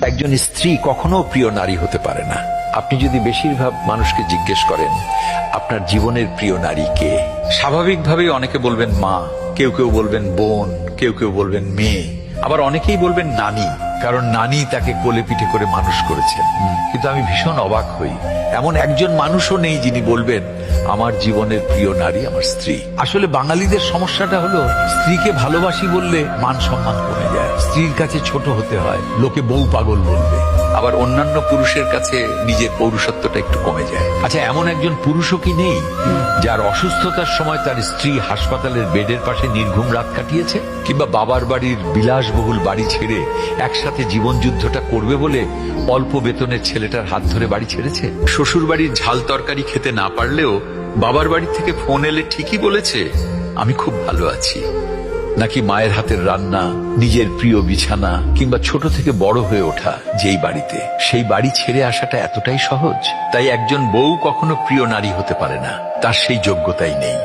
একজন স্ত্রী কখনো প্রিয় নারী হতে পারে না। আপনি যদি বেশিরভাগ মানুষকে জিজ্ঞেস করেন আপনার জীবনের প্রিয় নারী কে, স্বাভাবিকভাবেই অনেকে বলবেন মা, কেউ কেউ বলবেন বোন, কেউ কেউ বলবেন মেয়ে, আবার অনেকেই বলবেন নানি, কারণ নানি তাকে কোলে পিঠে করে মানুষ করেছেন। কিন্তু আমি ভীষণ অবাক হই, এমন একজন মানুষও নেই যিনি বলবেন আমার জীবনের প্রিয় নারী আমার স্ত্রী। আসলে বাঙালিদের সমস্যাটা হলো স্ত্রীকে ভালোবাসি বললে মান সম্মান কমে যায়, স্ত্রীর কাছে ছোট হতে হয়, লোকে বউ পাগল বলবে, আবার অন্যান্য পুরুষের কাছে নিজের পৌরুষত্বটা একটু কমে যায়। আচ্ছা, এমন একজন পুরুষও কি নেই যার অসুস্থতার সময় তার স্ত্রী হাসপাতালের বেডের পাশে নির্ঘুম রাত কাটিয়েছে, কিংবা বাবার বাড়ির বিলাসবহুল বাড়ি ছেড়ে একসাথে জীবন যুদ্ধটা করবে বলে অল্প বেতনের ছেলেটার হাত ধরে বাড়ি ছেড়েছে? শ্বশুর বাড়ির ঝাল তরকারি খেতে না পারলেও বাবার বাড়ি থেকে ফোন এলে ঠিকই বলেছে আমি খুব ভালো আছি। নাকি মায়ের হাতের রান্না, নিজের প্রিয় বিছানা, কিংবা ছোট থেকে বড় হয়ে ওঠা যেই বাড়িতে, সেই বাড়ি ছেড়ে আসাটা এতটাই সহজ? তাই একজন বউ কখনো প্রিয় নারী হতে পারে না, তার সেই যোগ্যতাই নেই।